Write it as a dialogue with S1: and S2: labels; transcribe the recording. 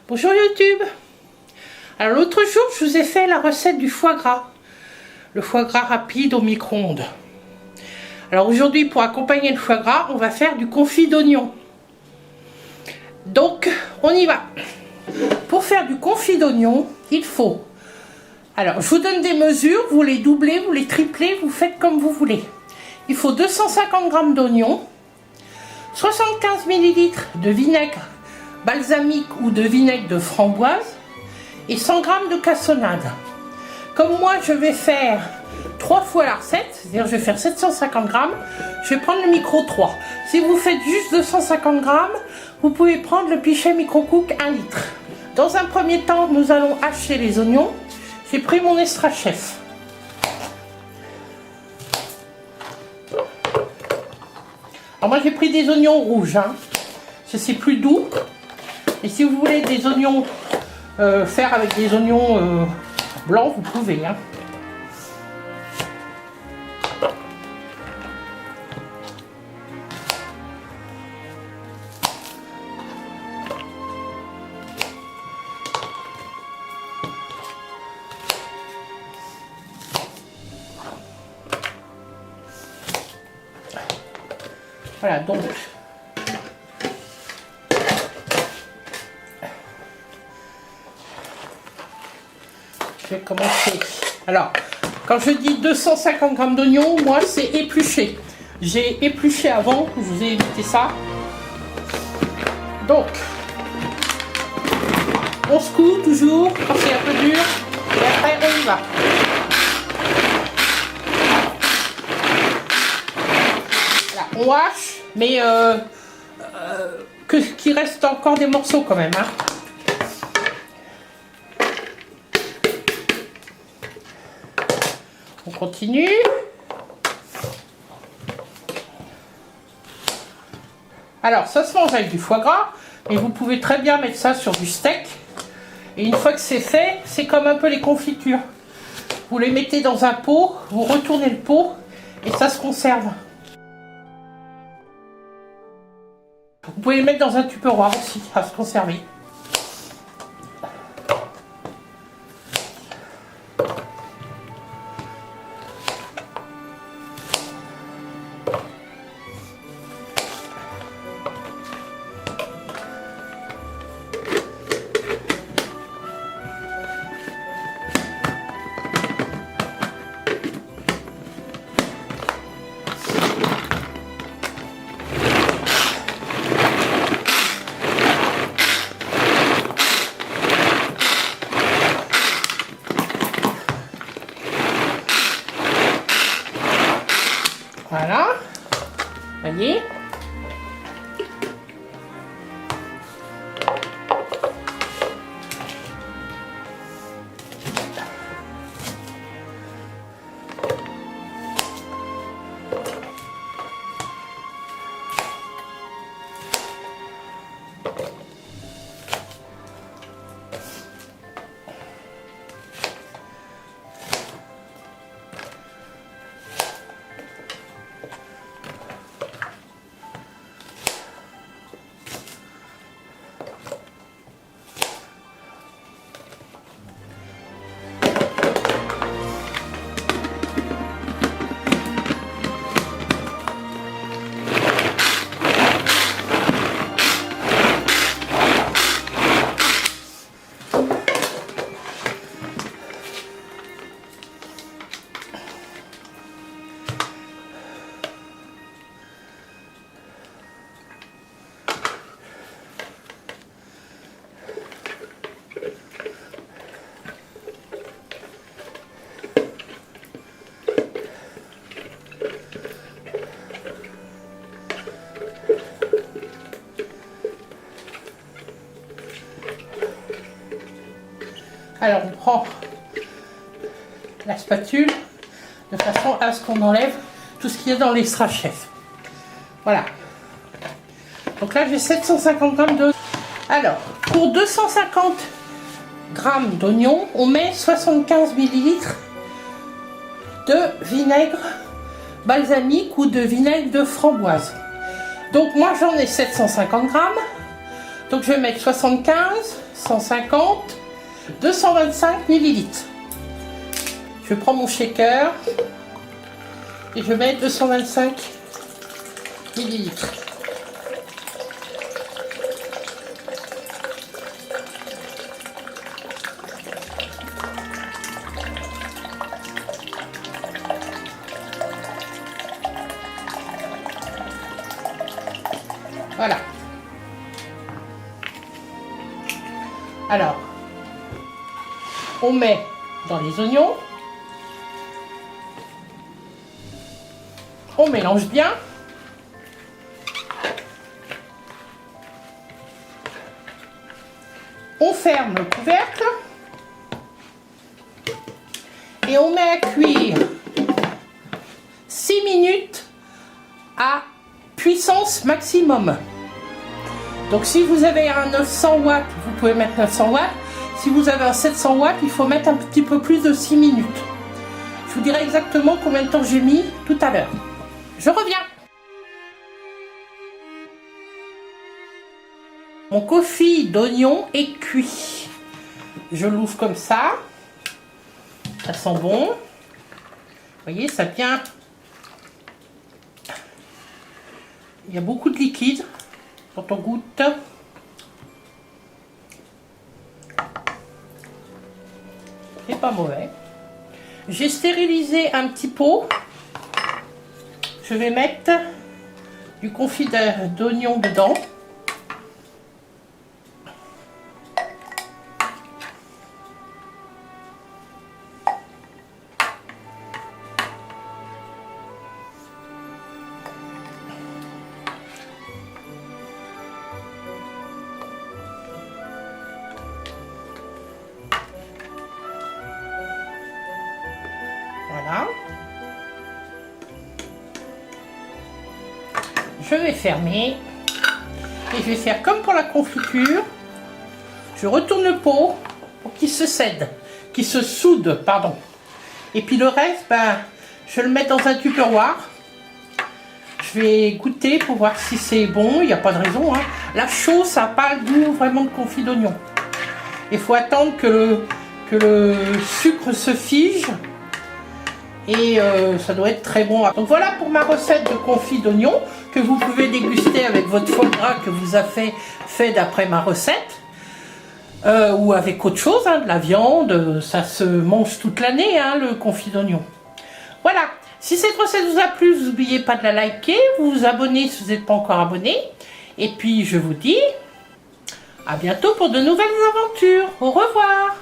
S1: Bonjour YouTube. Alors l'autre jour je vous ai fait la recette du foie gras. Le foie gras rapide au micro-ondes. Alors aujourd'hui pour accompagner le foie gras on va faire du confit d'oignon. Donc on y va. Pour faire du confit d'oignon il faut... Alors je vous donne des mesures, vous les doublez, vous les triplez, vous faites comme vous voulez. Il faut 250 g d'oignons, 75 ml de vinaigre balsamique ou de vinaigre de framboise et 100 g de cassonade. Comme moi je vais faire 3 fois la recette, c'est-à-dire je vais faire 750 g, je vais prendre le micro 3. Si vous faites juste 250 g, vous pouvez prendre le pichet micro-cook 1 litre. Dans un premier temps, nous allons hacher les oignons. J'ai pris mon Extra Chef. Alors moi j'ai pris des oignons rouges, hein. C'est plus doux. Et si vous voulez des oignons faire avec des oignons blancs, vous pouvez, hein. Voilà, donc je vais commencer. Alors, quand je dis 250 g d'oignons, moi c'est épluché. J'ai épluché avant, je vous ai évité ça. Donc, on secoue toujours quand c'est un peu dur et après on y va. Voilà, on hache. Mais qu'il reste encore des morceaux quand même, hein. On continue. Alors ça se mange avec du foie gras, mais vous pouvez très bien mettre ça sur du steak. Et une fois que c'est fait, c'est comme un peu les confitures. Vous les mettez dans un pot, vous retournez le pot et ça se conserve. Vous pouvez les mettre dans un tupperware aussi, à se conserver. Voilà, voyez. Alors on prend la spatule de façon à ce qu'on enlève tout ce qu'il y a dans l'Extra Chef. Voilà. Donc là j'ai 750 g de... Alors pour 250 g d'oignon, on met 75 ml de vinaigre balsamique ou de vinaigre de framboise. Donc moi j'en ai 750 g. Donc je vais mettre 75, 150, 225 millilitres. Je prends mon shaker et je mets 225 millilitres. Voilà. Alors, on met dans les oignons. On mélange bien. On ferme le couvercle. Et on met à cuire 6 minutes à puissance maximum. Donc si vous avez un 900 watts, vous pouvez mettre 900 watts. Si vous avez un 700 watts, il faut mettre un petit peu plus de 6 minutes. Je vous dirai exactement combien de temps j'ai mis tout à l'heure. Je reviens. Mon confit d'oignon est cuit. Je l'ouvre comme ça. Ça sent bon. Vous voyez, ça vient. Il y a beaucoup de liquide quand on goûte. C'est pas mauvais. J'ai stérilisé un petit pot. Je vais mettre du confit d'oignon dedans. Voilà. Je vais fermer et je vais faire comme pour la confiture. Je retourne le pot pour qu'il se cède, qu'il se soude, pardon. Et puis le reste, ben, je le mets dans un tupperware. Je vais goûter pour voir si c'est bon. Il n'y a pas de raison, hein. La chose, ça n'a pas le goût vraiment de confit d'oignon. Il faut attendre que le sucre se fige. Et ça doit être très bon. Donc voilà pour ma recette de confit d'oignon que vous pouvez déguster avec votre foie gras que vous avez fait d'après ma recette. Ou avec autre chose, hein, de la viande. Ça se mange toute l'année, hein, le confit d'oignon. Voilà. Si cette recette vous a plu, vous n'oubliez pas de la liker, vous abonner si vous n'êtes pas encore abonné. Et puis je vous dis à bientôt pour de nouvelles aventures. Au revoir.